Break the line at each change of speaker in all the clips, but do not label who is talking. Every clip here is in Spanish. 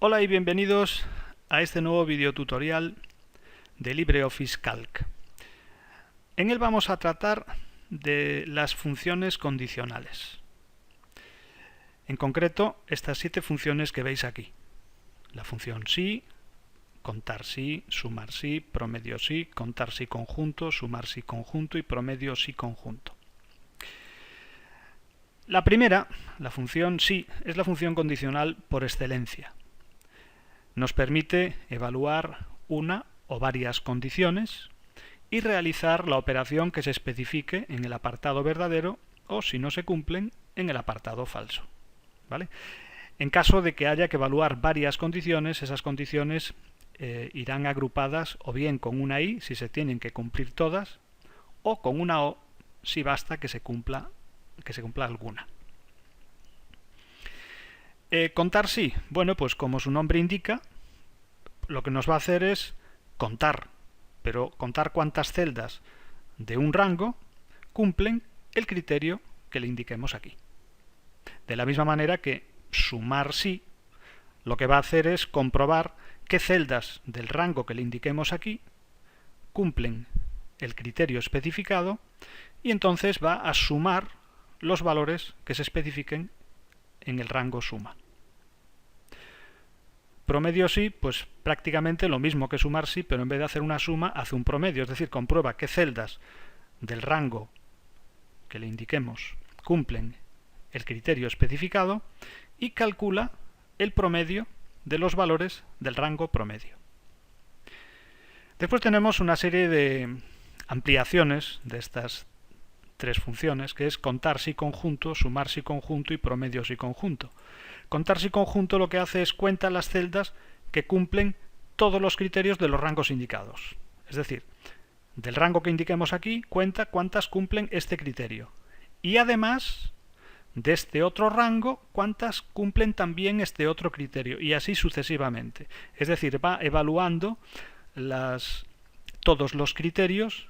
Hola y bienvenidos a este nuevo video tutorial de LibreOffice Calc. En él vamos a tratar de las funciones condicionales. En concreto, estas 7 funciones que veis aquí. La función si, contar si, sumar si, promedio si, contar si conjunto, sumar si conjunto y promedio si conjunto. La primera, la función si, es la función condicional por excelencia. Nos permite evaluar una o varias condiciones y realizar la operación que se especifique en el apartado verdadero o, si no se cumplen, en el apartado falso. ¿Vale? En caso de que haya que evaluar varias condiciones, esas condiciones irán agrupadas o bien con una i si se tienen que cumplir todas, o con una o si basta que se cumpla alguna. Contar sí. Bueno, pues como su nombre indica, lo que nos va a hacer es contar, pero contar cuántas celdas de un rango cumplen el criterio que le indiquemos aquí. De la misma manera que sumar sí, lo que va a hacer es comprobar qué celdas del rango que le indiquemos aquí cumplen el criterio especificado y entonces va a sumar los valores que se especifiquen en el rango suma. Promedio sí, pues prácticamente lo mismo que sumar sí, pero en vez de hacer una suma, hace un promedio, es decir, comprueba qué celdas del rango que le indiquemos cumplen el criterio especificado y calcula el promedio de los valores del rango promedio. Después tenemos una serie de ampliaciones de estas 3 funciones, que es contar si conjunto, sumar si conjunto y promedio si conjunto. Contar si conjunto lo que hace es cuenta las celdas que cumplen todos los criterios de los rangos indicados. Es decir, del rango que indiquemos aquí, cuenta cuántas cumplen este criterio. Y además, de este otro rango, cuántas cumplen también este otro criterio. Y así sucesivamente. Es decir, va evaluando todos los criterios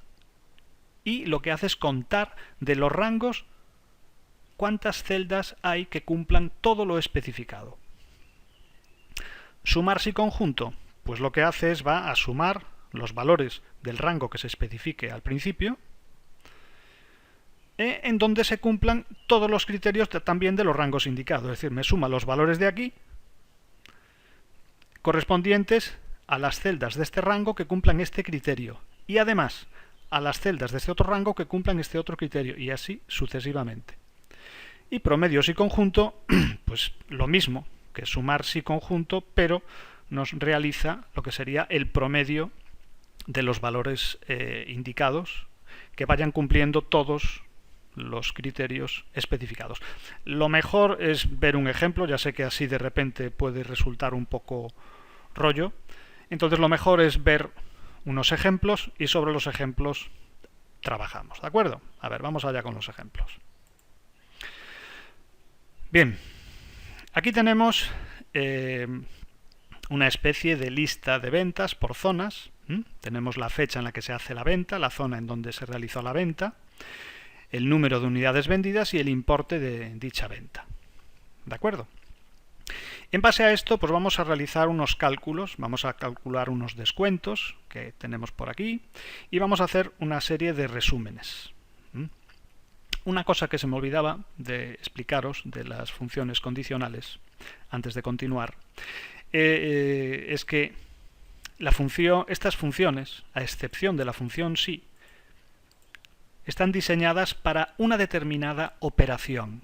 y lo que hace es contar de los rangos cuántas celdas hay que cumplan todo lo especificado. Sumar si conjunto, pues lo que hace es va a sumar los valores del rango que se especifique al principio, en donde se cumplan todos los criterios también de los rangos indicados. Es decir, me suma los valores de aquí correspondientes a las celdas de este rango que cumplan este criterio y además a las celdas de este otro rango que cumplan este otro criterio y así sucesivamente. Y promedio si conjunto, pues lo mismo que sumar si conjunto, pero nos realiza lo que sería el promedio de los valores indicados que vayan cumpliendo todos los criterios especificados. Lo mejor es ver un ejemplo, ya sé que así de repente puede resultar un poco rollo, entonces lo mejor es ver unos ejemplos y sobre los ejemplos trabajamos, ¿de acuerdo? A ver, vamos allá con los ejemplos. Bien, aquí tenemos una especie de lista de ventas por zonas. Tenemos la fecha en la que se hace la venta, la zona en donde se realizó la venta, el número de unidades vendidas y el importe de dicha venta. ¿De acuerdo? En base a esto, pues vamos a realizar unos cálculos, vamos a calcular unos descuentos que tenemos por aquí y vamos a hacer una serie de resúmenes. Una cosa que se me olvidaba de explicaros de las funciones condicionales antes de continuar es que estas funciones, a excepción de la función si, están diseñadas para una determinada operación.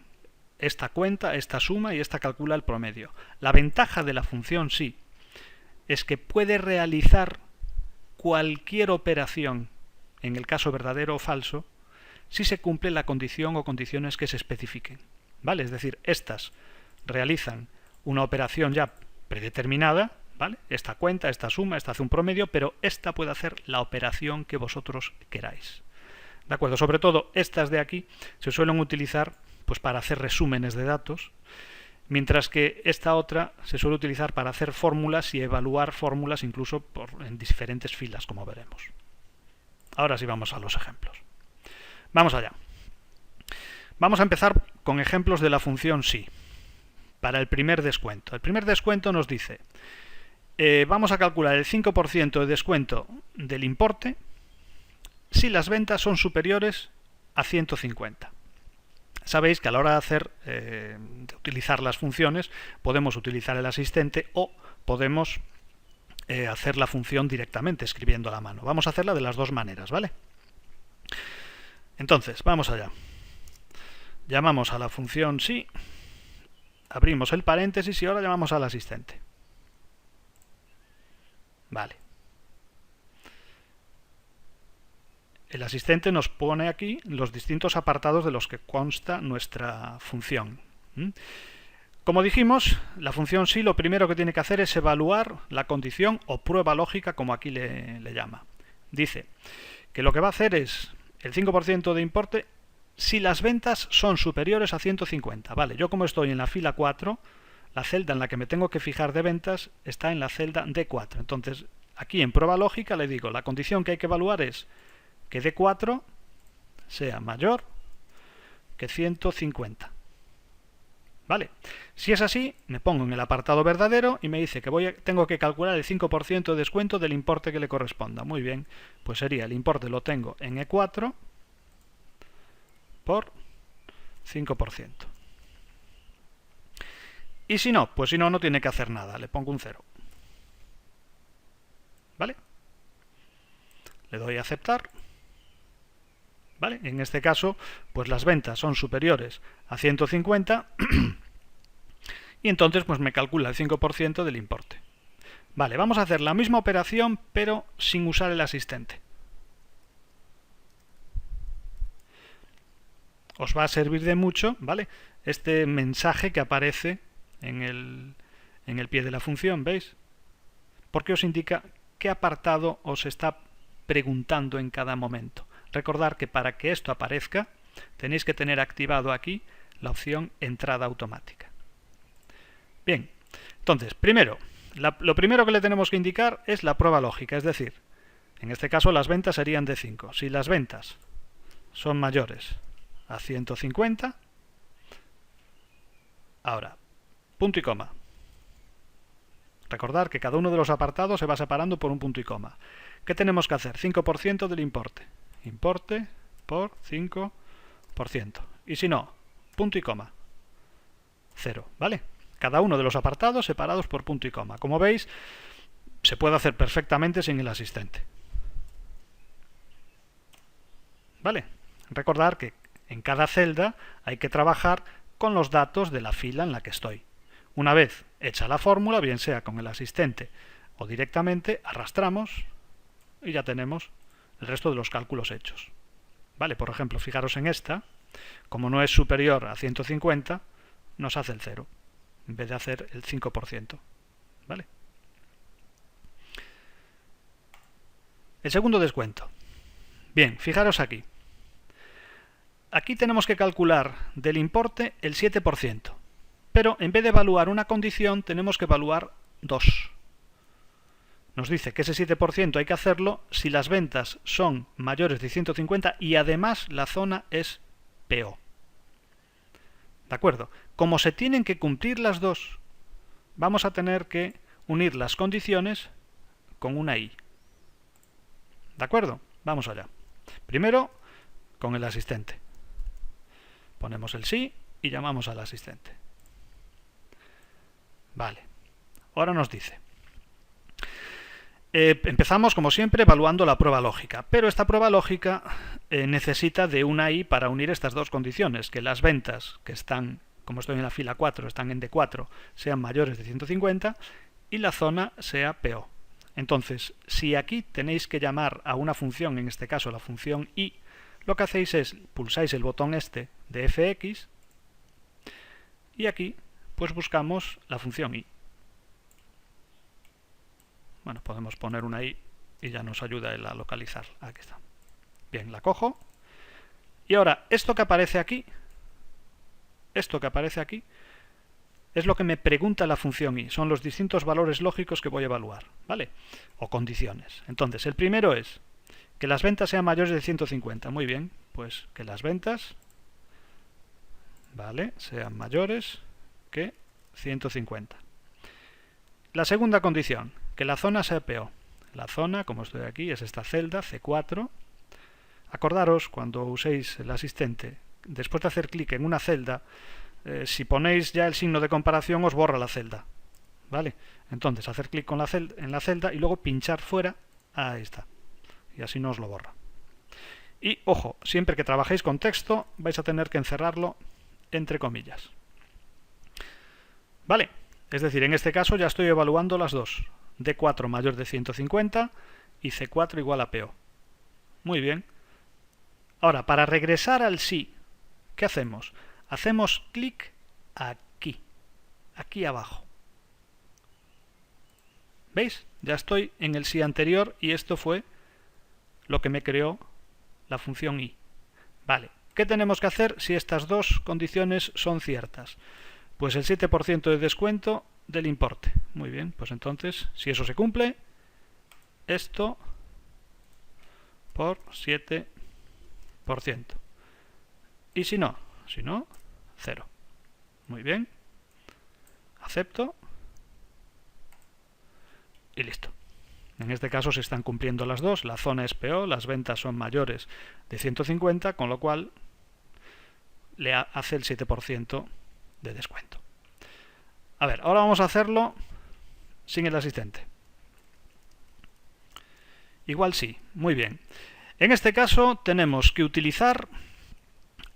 Esta cuenta, esta suma y esta calcula el promedio. La ventaja de la función si es que puede realizar cualquier operación, en el caso verdadero o falso, si se cumple la condición o condiciones que se especifiquen. ¿Vale? Es decir, estas realizan una operación ya predeterminada, ¿vale? Esta cuenta, esta suma, esta hace un promedio, pero esta puede hacer la operación que vosotros queráis. ¿De acuerdo? Sobre todo estas de aquí se suelen utilizar pues para hacer resúmenes de datos, mientras que esta otra se suele utilizar para hacer fórmulas y evaluar fórmulas incluso en diferentes filas, como veremos. Ahora sí vamos a los ejemplos. Vamos allá. Vamos a empezar con ejemplos de la función si. para el primer descuento. El primer descuento nos dice, vamos a calcular el 5% de descuento del importe si las ventas son superiores a 150. Sabéis que a la hora de utilizar las funciones, podemos utilizar el asistente o podemos hacer la función directamente escribiendo a la mano. Vamos a hacerla de las dos maneras, ¿vale? Entonces, vamos allá. Llamamos a la función sí, abrimos el paréntesis y ahora llamamos al asistente. Vale. El asistente nos pone aquí los distintos apartados de los que consta nuestra función. Como dijimos, la función sí lo primero que tiene que hacer es evaluar la condición o prueba lógica, como aquí le llama. Dice que lo que va a hacer es el 5% de importe si las ventas son superiores a 150. Vale, yo como estoy en la fila 4, la celda en la que me tengo que fijar de ventas está en la celda D4. Entonces, aquí en prueba lógica le digo, la condición que hay que evaluar es que D4 sea mayor que 150. ¿Vale? Si es así, me pongo en el apartado verdadero y me dice que tengo que calcular el 5% de descuento del importe que le corresponda. Muy bien, pues sería el importe lo tengo en E4 por 5%. Y si no, pues si no, no tiene que hacer nada. Le pongo un 0. ¿Vale? Le doy a aceptar. ¿Vale? En este caso, pues las ventas son superiores a 150 y entonces pues me calcula el 5% del importe. Vale, vamos a hacer la misma operación pero sin usar el asistente. Os va a servir de mucho, ¿vale? Este mensaje que aparece en el pie de la función, ¿veis? Porque os indica qué apartado os está preguntando en cada momento. Recordad que para que esto aparezca tenéis que tener activado aquí la opción entrada automática. Bien, entonces, lo primero que le tenemos que indicar es la prueba lógica, es decir, en este caso las ventas serían de 5. Si las ventas son mayores a 150, ahora, punto y coma. Recordad que cada uno de los apartados se va separando por un punto y coma. ¿Qué tenemos que hacer? 5% del importe. Importe por 5%. Y si no, punto y coma. 0, ¿vale? Cada uno de los apartados separados por punto y coma. Como veis, se puede hacer perfectamente sin el asistente. ¿Vale? Recordad que en cada celda hay que trabajar con los datos de la fila en la que estoy. Una vez hecha la fórmula, bien sea con el asistente o directamente, arrastramos y ya tenemos el resto de los cálculos hechos. Vale, por ejemplo, fijaros en esta, como no es superior a 150, nos hace el 0, en vez de hacer el 5%. ¿Vale? El segundo descuento. Bien, fijaros aquí. Aquí tenemos que calcular del importe el 7%, pero en vez de evaluar una condición, tenemos que evaluar dos. Nos dice que ese 7% hay que hacerlo si las ventas son mayores de 150 y además la zona es PO. ¿De acuerdo? Como se tienen que cumplir las dos, vamos a tener que unir las condiciones con una I. ¿De acuerdo? Vamos allá. Primero, con el asistente. Ponemos el sí y llamamos al asistente. Vale. Ahora nos dice. Empezamos, como siempre, evaluando la prueba lógica, pero esta prueba lógica necesita de una I para unir estas dos condiciones, que las ventas que están, como estoy en la fila 4, están en D4, sean mayores de 150 y la zona sea PO. Entonces, si aquí tenéis que llamar a una función, en este caso la función I, lo que hacéis es pulsáis el botón este de FX y aquí pues buscamos la función I. Bueno, podemos poner una I y ya nos ayuda él a localizar. Aquí está. Bien, la cojo. Y ahora, esto que aparece aquí es lo que me pregunta la función I. Son los distintos valores lógicos que voy a evaluar, ¿vale? O condiciones. Entonces, el primero es que las ventas sean mayores de 150. Muy bien, pues que las ventas, ¿vale?, sean mayores que 150. La segunda condición, que la zona sea PO. La zona, como estoy aquí, es esta celda, C4. Acordaros, cuando uséis el asistente, después de hacer clic en una celda, si ponéis ya el signo de comparación os borra la celda. ¿Vale? Entonces, hacer clic en la celda y luego pinchar fuera, ahí está. Y así no os lo borra. Y, ojo, siempre que trabajéis con texto vais a tener que encerrarlo entre comillas. ¿Vale? Es decir, en este caso ya estoy evaluando las dos. D4 mayor de 150 y C4 igual a PO. Muy bien. Ahora, para regresar al sí, ¿qué hacemos? Hacemos clic aquí, aquí abajo. ¿Veis? Ya estoy en el sí anterior y esto fue lo que me creó la función i. Vale, ¿qué tenemos que hacer si estas dos condiciones son ciertas? Pues el 7% de descuento del importe. Muy bien, pues entonces, si eso se cumple, esto por 7%. Y si no, 0. Muy bien. Acepto. Y listo. En este caso se están cumpliendo las dos. La zona es PO, las ventas son mayores de 150, con lo cual le hace el 7% de descuento. A ver, ahora vamos a hacerlo sin el asistente. Igual sí, muy bien. En este caso tenemos que utilizar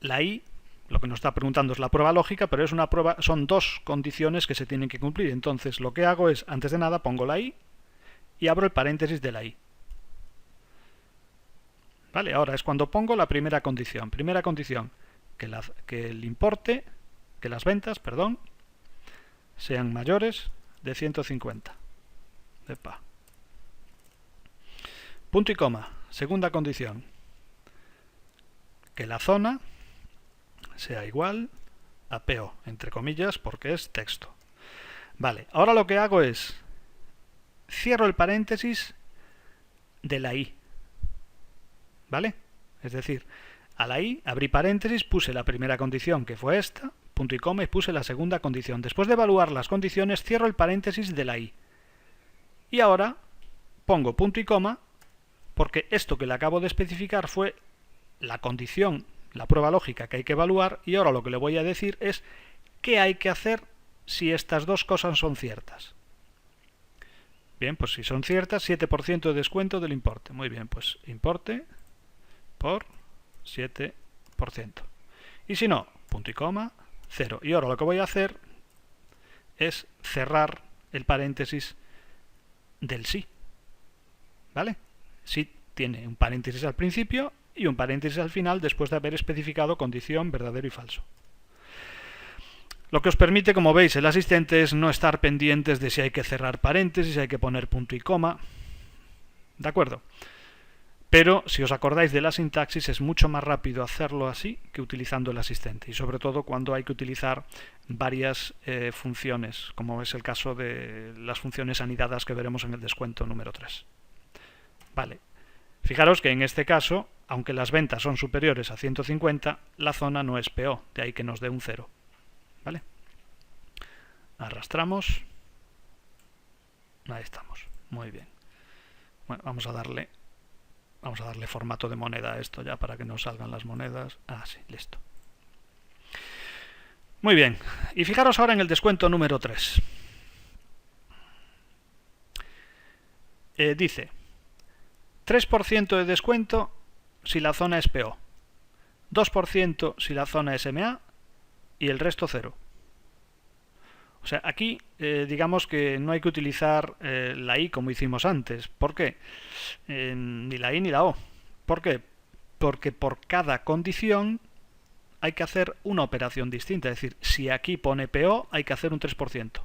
la i. Lo que nos está preguntando es la prueba lógica, pero es una prueba, son dos condiciones que se tienen que cumplir. Entonces lo que hago es, antes de nada, pongo la i y abro el paréntesis de la i. Vale, ahora es cuando pongo la primera condición. Primera condición, que el importe, que las ventas, perdón, sean mayores de 150. Epa. Punto y coma. Segunda condición, que la zona sea igual a PO, entre comillas, porque es texto. Vale, ahora lo que hago es cierro el paréntesis de la i. ¿Vale? Es decir, a la i abrí paréntesis, puse la primera condición, que fue esta, punto y coma, y puse la segunda condición. Después de evaluar las condiciones, cierro el paréntesis de la i. Y ahora pongo punto y coma, porque esto que le acabo de especificar fue la condición, la prueba lógica que hay que evaluar, y ahora lo que le voy a decir es qué hay que hacer si estas dos cosas son ciertas. Bien, pues si son ciertas, 7% de descuento del importe. Muy bien, pues importe por 7%. Y si no, punto y coma, 0. Y ahora lo que voy a hacer es cerrar el paréntesis del sí. ¿Vale? Sí tiene un paréntesis al principio y un paréntesis al final después de haber especificado condición, verdadero y falso. Lo que os permite, como veis, el asistente es no estar pendientes de si hay que cerrar paréntesis, si hay que poner punto y coma. ¿De acuerdo? Pero si os acordáis de la sintaxis es mucho más rápido hacerlo así que utilizando el asistente. Y sobre todo cuando hay que utilizar varias funciones, como es el caso de las funciones anidadas que veremos en el descuento número 3. Vale. Fijaros que en este caso, aunque las ventas son superiores a 150, la zona no es PO, de ahí que nos dé un 0. ¿Vale? Arrastramos. Ahí estamos. Muy bien. Bueno, vamos a darle formato de moneda a esto ya para que nos salgan las monedas. Ah, sí, listo. Muy bien. Y fijaros ahora en el descuento número 3. Dice 3% de descuento si la zona es PO, 2% si la zona es MA y el resto 0. O sea, aquí digamos que no hay que utilizar la I como hicimos antes. ¿Por qué? Ni la I ni la O. ¿Por qué? Porque por cada condición hay que hacer una operación distinta. Es decir, si aquí pone PO hay que hacer un 3%.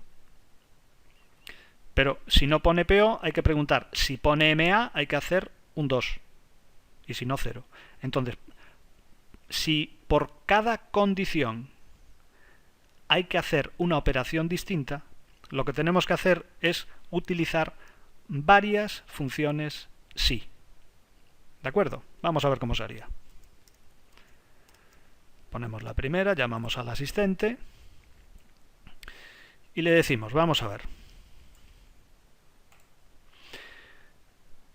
Pero si no pone PO hay que preguntar. Si pone MA hay que hacer un 2. Y si no, 0. Entonces, si por cada condición hay que hacer una operación distinta, lo que tenemos que hacer es utilizar varias funciones sí. ¿De acuerdo? Vamos a ver cómo se haría. Ponemos la primera, llamamos al asistente y le decimos, vamos a ver.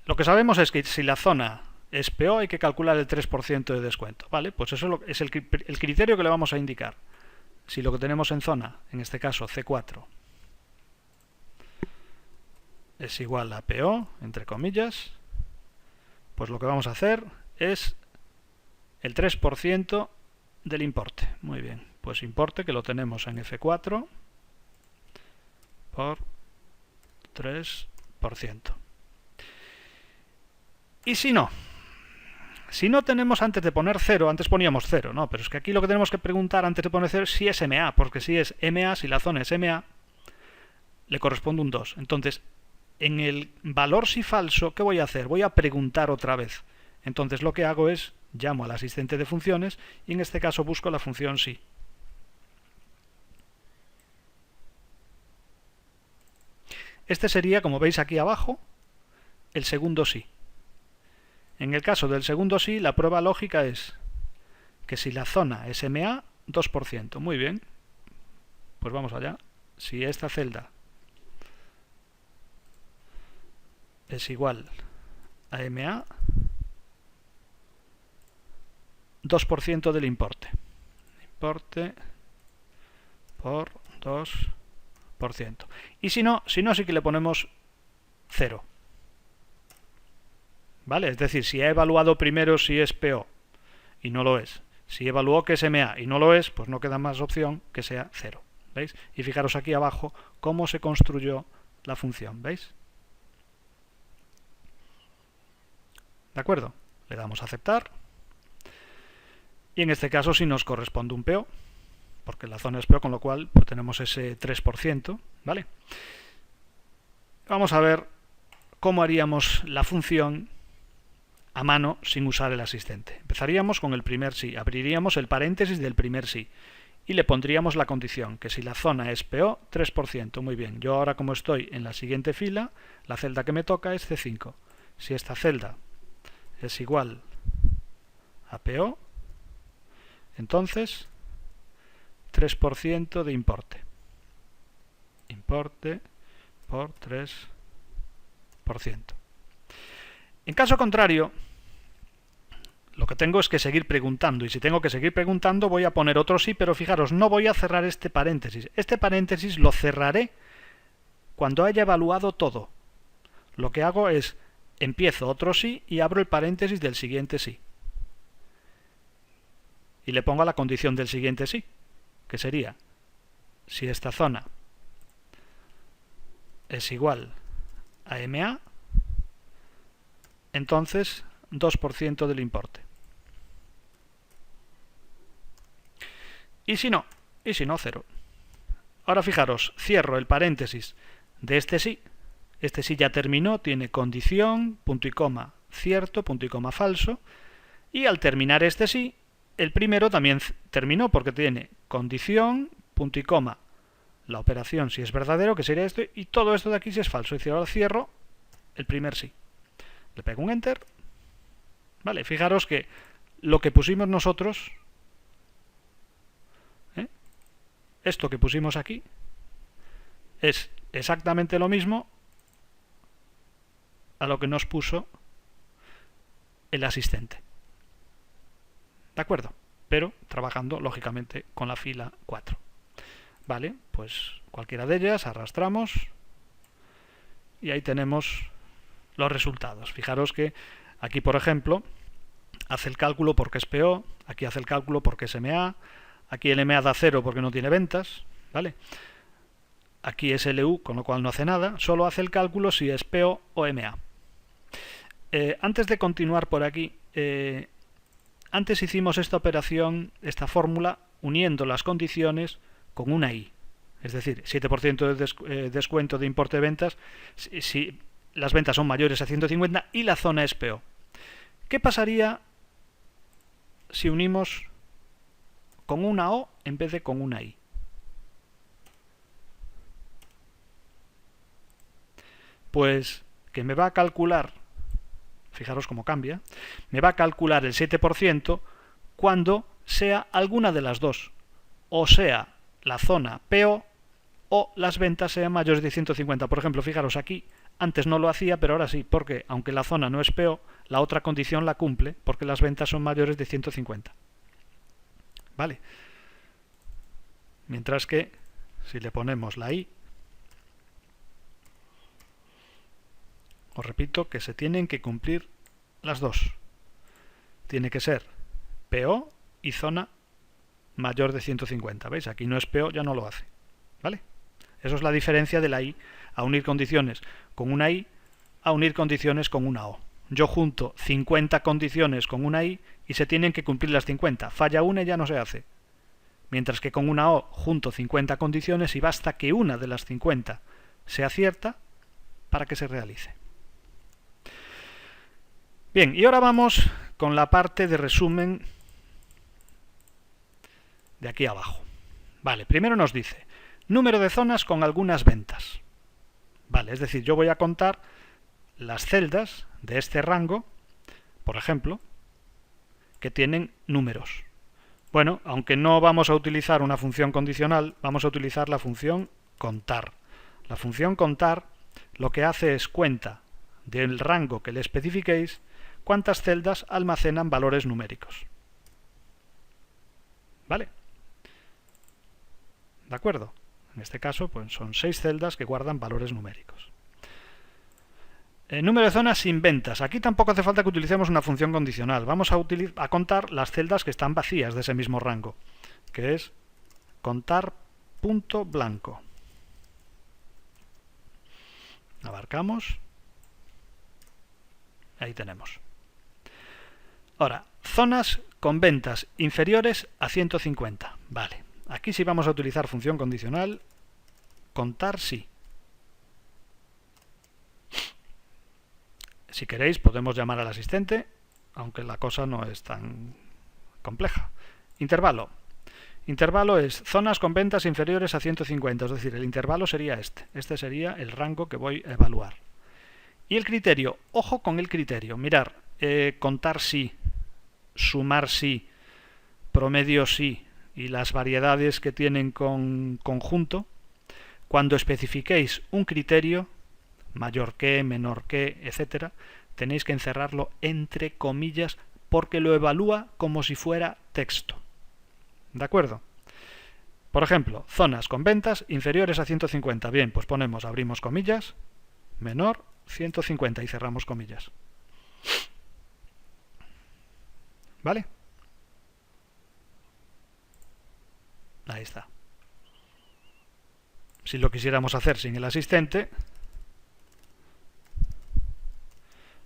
Lo que sabemos es que si la zona es PO hay que calcular el 3% de descuento. Vale, pues eso es el criterio que le vamos a indicar. Si lo que tenemos en zona, en este caso C4, es igual a PO, entre comillas, pues lo que vamos a hacer es el 3% del importe. Muy bien, pues importe que lo tenemos en F4 por 3%. Y si no tenemos, antes de poner 0, antes poníamos 0, ¿no? Pero es que aquí lo que tenemos que preguntar antes de poner 0 es si es MA, porque si es MA, si la zona es MA, le corresponde un 2. Entonces, en el valor si falso, ¿qué voy a hacer? Voy a preguntar otra vez. Entonces lo que hago es, llamo al asistente de funciones y en este caso busco la función si. Este sería, como veis aquí abajo, el segundo sí. En el caso del segundo sí, la prueba lógica es que si la zona es MA, 2%. Muy bien. Pues vamos allá. Si esta celda es igual a MA, 2% del importe. Importe por 2%. Y si no, sí que le ponemos 0. ¿Vale? Es decir, si he evaluado primero si es PO y no lo es, si evaluó que es MA y no lo es, pues no queda más opción que sea 0. ¿Veis? Y fijaros aquí abajo cómo se construyó la función. ¿Veis? ¿De acuerdo? Le damos a aceptar. Y en este caso sí nos corresponde un PO, porque la zona es PO, con lo cual pues tenemos ese 3%. ¿Vale? Vamos a ver cómo haríamos la función a mano sin usar el asistente. Empezaríamos con el primer sí, abriríamos el paréntesis del primer sí y le pondríamos la condición, que si la zona es PO, 3%. Muy bien, yo ahora como estoy en la siguiente fila, la celda que me toca es C5. Si esta celda es igual a PO, entonces 3% de importe. Importe por 3%. En caso contrario, lo que tengo es que seguir preguntando, y si tengo que seguir preguntando voy a poner otro sí, pero fijaros, no voy a cerrar este paréntesis. Este paréntesis lo cerraré cuando haya evaluado todo. Lo que hago es, empiezo otro sí y abro el paréntesis del siguiente sí. Y le pongo la condición del siguiente sí, que sería, si esta zona es igual a MA, entonces 2% del importe. Y si no, 0. Ahora fijaros, cierro el paréntesis de este sí ya terminó, tiene condición, punto y coma, cierto, punto y coma, falso, y al terminar este sí, el primero también terminó porque tiene condición, punto y coma, la operación si es verdadero, que sería esto, y todo esto de aquí si es falso. Es decir, ahora cierro el primer sí. Le pego un enter. Vale, fijaros que lo que pusimos nosotros, esto que pusimos aquí, es exactamente lo mismo a lo que nos puso el asistente. ¿De acuerdo? Pero trabajando, lógicamente, con la fila 4. Vale, pues cualquiera de ellas, arrastramos y ahí tenemos los resultados. Fijaros que aquí, por ejemplo, hace el cálculo porque es PO, aquí hace el cálculo porque es MA, aquí el MA da 0 porque no tiene ventas, ¿vale? Aquí es LU, con lo cual no hace nada, solo hace el cálculo si es PO o MA. Antes de continuar por aquí, antes hicimos esta operación, esta fórmula, uniendo las condiciones con una I. Es decir, 7% de descuento de importe de ventas si las ventas son mayores a 150 y la zona es PO. ¿Qué pasaría si unimos con una O en vez de con una I? Pues que me va a calcular, fijaros cómo cambia, me va a calcular el 7% cuando sea alguna de las dos, o sea la zona PO o las ventas sean mayores de 150. Por ejemplo, fijaros aquí, antes no lo hacía, pero ahora sí, porque aunque la zona no es PO, la otra condición la cumple porque las ventas son mayores de 150. ¿Vale? Mientras que si le ponemos la I, os repito que se tienen que cumplir las dos. Tiene que ser PO y zona mayor de 150. ¿Veis? Aquí no es PO, ya no lo hace. ¿Vale? Eso es la diferencia de la I a unir condiciones con una I a unir condiciones con una O. Yo junto 50 condiciones con una I y se tienen que cumplir las 50. Falla una y ya no se hace. Mientras que con una O junto 50 condiciones y basta que una de las 50 sea cierta para que se realice. Bien, y ahora vamos con la parte de resumen de aquí abajo. Vale, primero nos dice número de zonas con algunas ventas. Vale, es decir, yo voy a contar las celdas de este rango, por ejemplo, que tienen números. Bueno, aunque no vamos a utilizar una función condicional, vamos a utilizar la función contar. La función contar lo que hace es cuenta del rango que le especifiquéis cuántas celdas almacenan valores numéricos. ¿Vale? ¿De acuerdo? En este caso, pues son 6 celdas que guardan valores numéricos. El número de zonas sin ventas. Aquí tampoco hace falta que utilicemos una función condicional. Vamos a contar las celdas que están vacías de ese mismo rango, que es contar punto blanco. Abarcamos. Ahí tenemos. Ahora, zonas con ventas inferiores a 150. Vale. Aquí sí vamos a utilizar función condicional. Contar sí. Si queréis podemos llamar al asistente, aunque la cosa no es tan compleja. Intervalo. Intervalo es zonas con ventas inferiores a 150, es decir, el intervalo sería este. Este sería el rango que voy a evaluar. Y el criterio, ojo con el criterio. Mirar, contar sí, sumar sí, promedio sí, y las variedades que tienen con conjunto. Cuando especifiquéis un criterio, mayor que, menor que, etcétera, tenéis que encerrarlo entre comillas porque lo evalúa como si fuera texto. ¿De acuerdo? Por ejemplo, zonas con ventas inferiores a 150. Bien, pues ponemos, abrimos comillas, menor 150 y cerramos comillas. ¿Vale? Ahí está. Si lo quisiéramos hacer sin el asistente,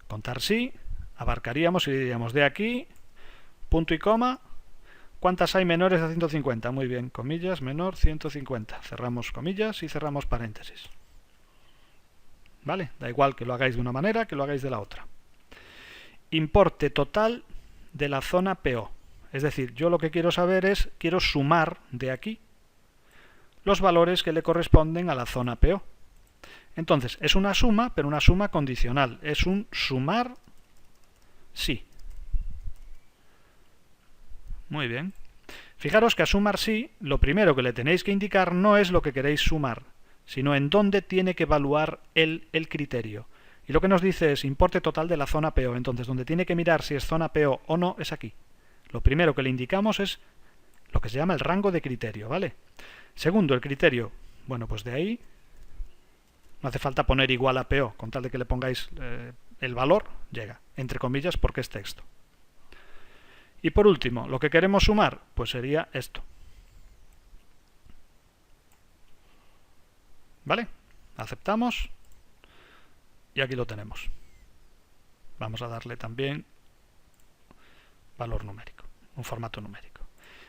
contar sí, abarcaríamos y diríamos de aquí, punto y coma, ¿cuántas hay menores a 150? Muy bien, comillas, menor 150. Cerramos comillas y cerramos paréntesis. ¿Vale? Da igual que lo hagáis de una manera que lo hagáis de la otra. Importe total de la zona PO. Es decir, yo lo que quiero saber es, quiero sumar de aquí los valores que le corresponden a la zona PO. Entonces, es una suma, pero una suma condicional. Es un sumar sí. Muy bien. Fijaros que a sumar sí, lo primero que le tenéis que indicar no es lo que queréis sumar, sino en dónde tiene que evaluar el criterio. Y lo que nos dice es importe total de la zona PO. Entonces, donde tiene que mirar si es zona PO o no, es aquí. Lo primero que le indicamos es lo que se llama el rango de criterio, ¿vale? Segundo, el criterio. Bueno, pues de ahí no hace falta poner igual a PO, con tal de que le pongáis el valor, llega, entre comillas, porque es texto. Y por último, lo que queremos sumar, pues sería esto. ¿Vale? Aceptamos y aquí lo tenemos. Vamos a darle también valor numérico, un formato numérico.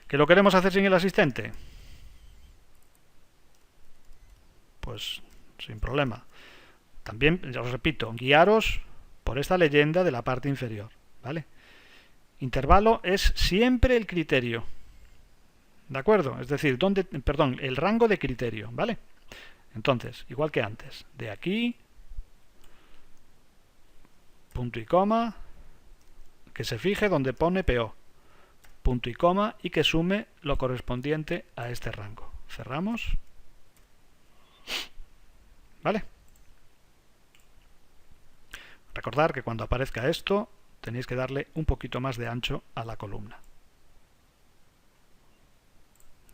¿Que lo queremos hacer sin el asistente? Pues sin problema. También, ya os repito, guiaros por esta leyenda de la parte inferior, ¿vale? Intervalo es siempre el criterio, ¿de acuerdo? Es decir, el rango de criterio, ¿vale? Entonces, igual que antes, de aquí, punto y coma, que se fije donde pone PO, punto y coma, y que sume lo correspondiente a este rango. Cerramos. ¿vale? Recordad que cuando aparezca esto tenéis que darle un poquito más de ancho a la columna,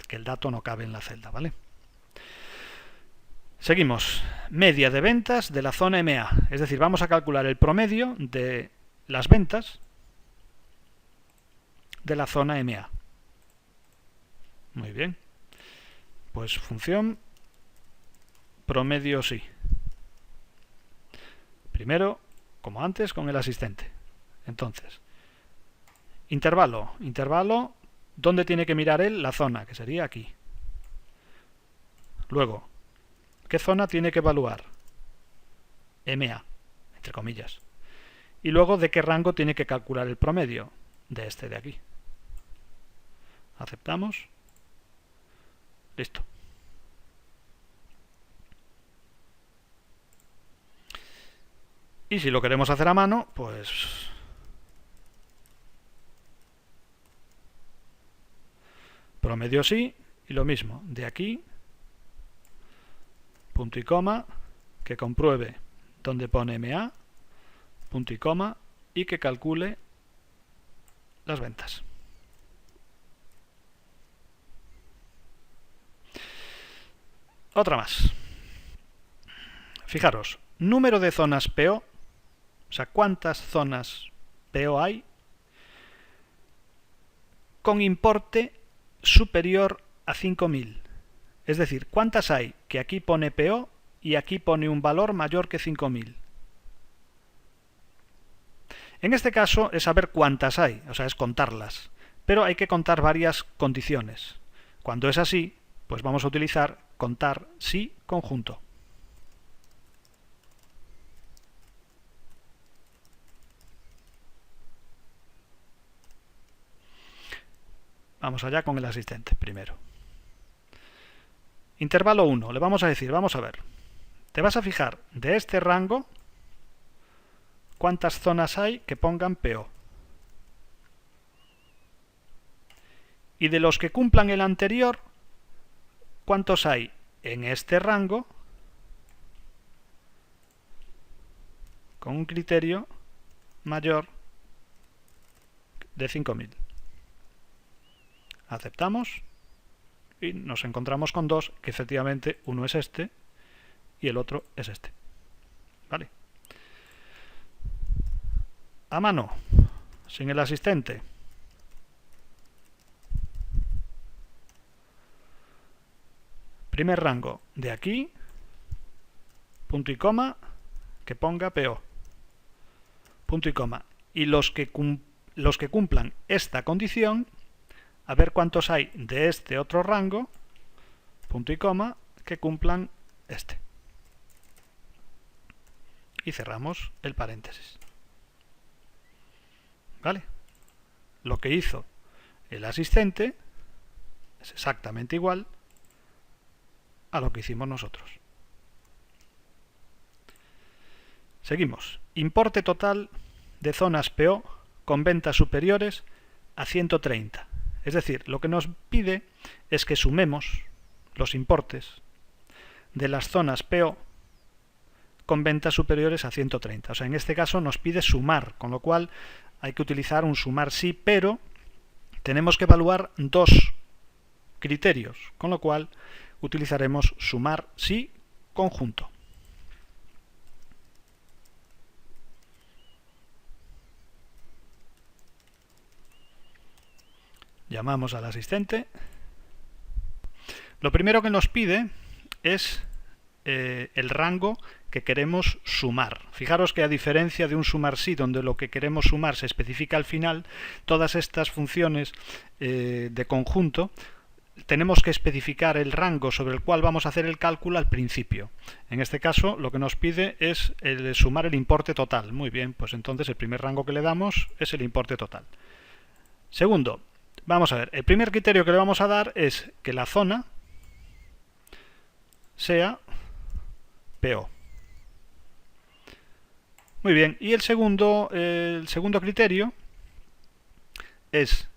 que el dato no cabe en la celda, ¿vale? Seguimos. Media de ventas de la zona MA, es decir, vamos a calcular el promedio de las ventas de la zona MA. Muy bien. Pues función promedio sí. Primero, como antes, con el asistente. Entonces, intervalo. Intervalo, ¿dónde tiene que mirar él? La zona, que sería aquí. Luego, ¿qué zona tiene que evaluar? MA, entre comillas. Y luego, ¿de qué rango tiene que calcular el promedio? De este de aquí. Aceptamos. Listo. Y si lo queremos hacer a mano, pues promedio sí, y lo mismo, de aquí, punto y coma, que compruebe donde pone MA, punto y coma, y que calcule las ventas. Otra más. Fijaros, número de zonas PO, o sea, cuántas zonas PO hay, con importe superior a 5.000. Es decir, cuántas hay que aquí pone PO y aquí pone un valor mayor que 5.000. En este caso es saber cuántas hay, o sea, es contarlas. Pero hay que contar varias condiciones. Cuando es así, pues vamos a utilizar contar sí conjunto. Vamos allá con el asistente primero. Intervalo 1, le vamos a decir, vamos a ver, te vas a fijar de este rango cuántas zonas hay que pongan PO. Y de los que cumplan el anterior, cuántos hay en este rango con un criterio mayor de 5.000. Aceptamos y nos encontramos con dos, que efectivamente uno es este y el otro es este. ¿Vale? A mano, sin el asistente. Primer rango de aquí, punto y coma, que ponga PO. Punto y coma. Y los que cumplan esta condición, a ver cuántos hay de este otro rango, punto y coma, que cumplan este. Y cerramos el paréntesis. ¿Vale? Lo que hizo el asistente es exactamente igual a lo que hicimos nosotros. Seguimos. Importe total de zonas PO con ventas superiores a 130. Es decir, lo que nos pide es que sumemos los importes de las zonas PO con ventas superiores a 130. O sea, en este caso nos pide sumar, con lo cual hay que utilizar un sumar sí, pero tenemos que evaluar dos criterios, con lo cual utilizaremos sumar sí conjunto. Llamamos al asistente. Lo primero que nos pide es el rango que queremos sumar. Fijaros que a diferencia de un sumar sí, donde lo que queremos sumar se especifica al final, todas estas funciones de conjunto tenemos que especificar el rango sobre el cual vamos a hacer el cálculo al principio. En este caso lo que nos pide es sumar el importe total. Muy bien, pues entonces el primer rango que le damos es el importe total. Segundo, vamos a ver, el primer criterio que le vamos a dar es que la zona sea PO. Muy bien, y el segundo criterio es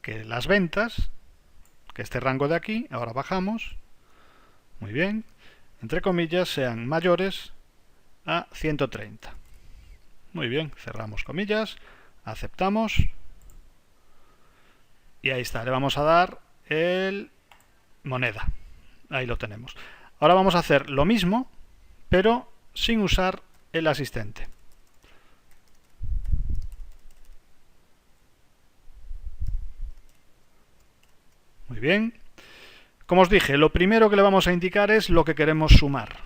que las ventas, que este rango de aquí, ahora bajamos, muy bien, entre comillas, sean mayores a 130. Muy bien, cerramos comillas, aceptamos y ahí está, le vamos a dar el moneda. Ahí lo tenemos. Ahora vamos a hacer lo mismo, pero sin usar el asistente. Muy bien. Como os dije, lo primero que le vamos a indicar es lo que queremos sumar.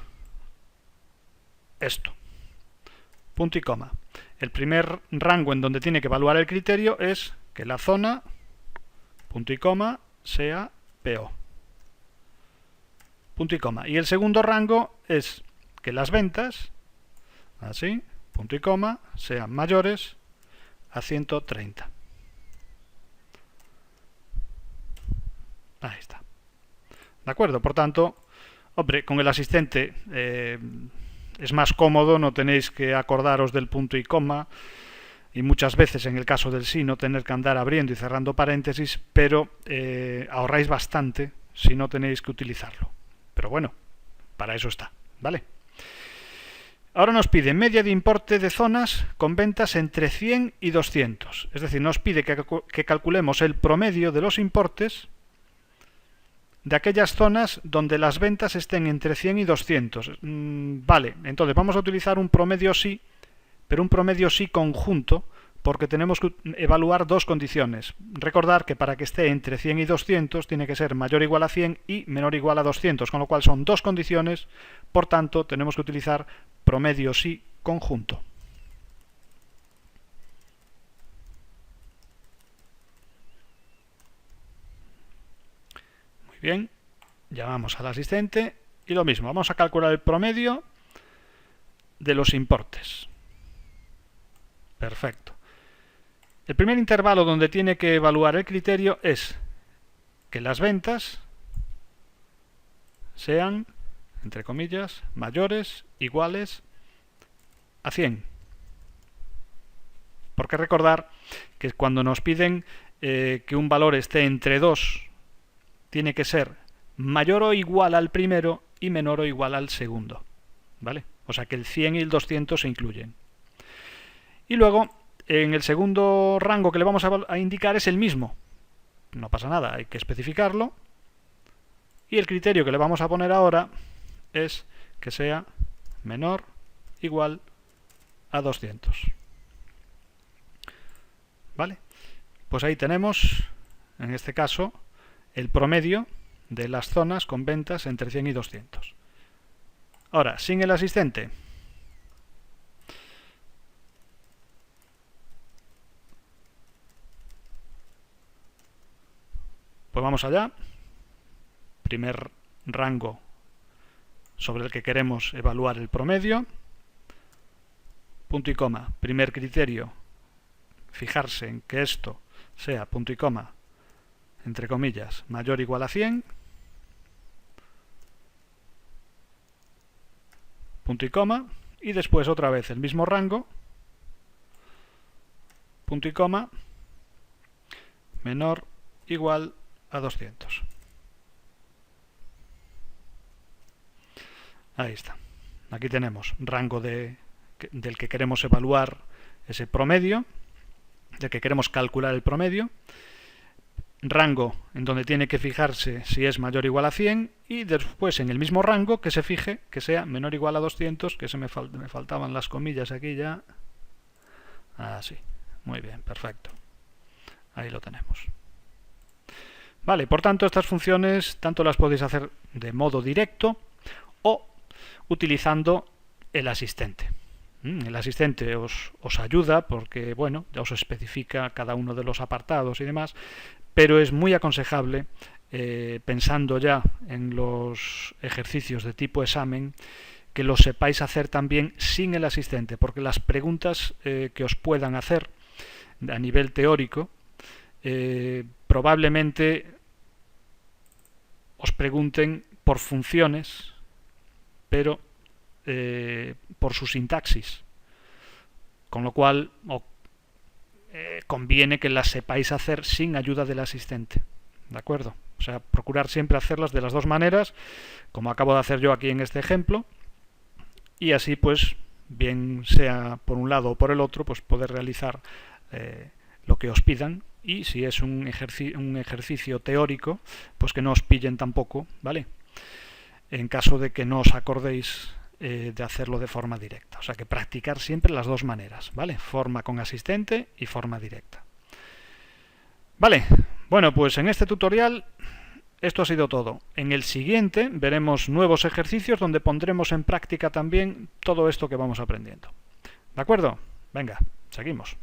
Esto. Punto y coma. El primer rango en donde tiene que evaluar el criterio es que la zona, punto y coma, sea PO. Punto y coma. Y el segundo rango es que las ventas, así, punto y coma, sean mayores a 130. Ahí está. ¿De acuerdo? Por tanto, hombre, con el asistente es más cómodo, no tenéis que acordaros del punto y coma, y muchas veces en el caso del sí no tener que andar abriendo y cerrando paréntesis, pero ahorráis bastante si no tenéis que utilizarlo. Pero bueno, para eso está, ¿vale? Ahora nos pide media de importe de zonas con ventas entre 100 y 200. Es decir, nos pide que calculemos el promedio de los importes de aquellas zonas donde las ventas estén entre 100 y 200. Vale, entonces vamos a utilizar un promedio sí, pero un promedio sí conjunto, porque tenemos que evaluar dos condiciones. Recordar que para que esté entre 100 y 200 tiene que ser mayor o igual a 100 y menor o igual a 200, con lo cual son dos condiciones, por tanto tenemos que utilizar promedio sí conjunto. Muy bien, llamamos al asistente y lo mismo, vamos a calcular el promedio de los importes. Perfecto. El primer intervalo donde tiene que evaluar el criterio es que las ventas sean, entre comillas, mayores, iguales a 100. Porque recordar que cuando nos piden que un valor esté entre 2, tiene que ser mayor o igual al primero y menor o igual al segundo. ¿Vale? O sea que el 100 y el 200 se incluyen. Y luego, en el segundo rango que le vamos a indicar es el mismo. No pasa nada, hay que especificarlo. Y el criterio que le vamos a poner ahora es que sea menor o igual a 200. ¿Vale? Pues ahí tenemos, en este caso, el promedio de las zonas con ventas entre 100 y 200. Ahora, sin el asistente, pues vamos allá. Primer rango sobre el que queremos evaluar el promedio. Punto y coma. Primer criterio, fijarse en que esto sea punto y coma, entre comillas, mayor o igual a 100. Punto y coma. Y después otra vez el mismo rango. Punto y coma, menor o igual a 200. Ahí está. Aquí tenemos rango del que queremos evaluar ese promedio, del que queremos calcular el promedio, rango en donde tiene que fijarse si es mayor o igual a 100 y después en el mismo rango que se fije que sea menor o igual a 200, que me faltaban las comillas aquí ya. Así. Muy bien, perfecto. Ahí lo tenemos. Vale, por tanto estas funciones tanto las podéis hacer de modo directo o utilizando el asistente. El asistente os ayuda porque, bueno, ya os especifica cada uno de los apartados y demás, pero es muy aconsejable, pensando ya en los ejercicios de tipo examen, que los sepáis hacer también sin el asistente, porque las preguntas que os puedan hacer a nivel teórico probablemente os pregunten por funciones, pero por su sintaxis, con lo cual conviene que las sepáis hacer sin ayuda del asistente, ¿de acuerdo? O sea, procurar siempre hacerlas de las dos maneras, como acabo de hacer yo aquí en este ejemplo, y así pues, bien sea por un lado o por el otro, pues poder realizar lo que os pidan, y si es un ejercicio teórico, pues que no os pillen tampoco, ¿vale? En caso de que no os acordéis de hacerlo de forma directa. O sea que practicar siempre las dos maneras, ¿vale? Forma con asistente y forma directa. Vale, bueno, pues en este tutorial esto ha sido todo. En el siguiente veremos nuevos ejercicios donde pondremos en práctica también todo esto que vamos aprendiendo. ¿De acuerdo? Venga, seguimos.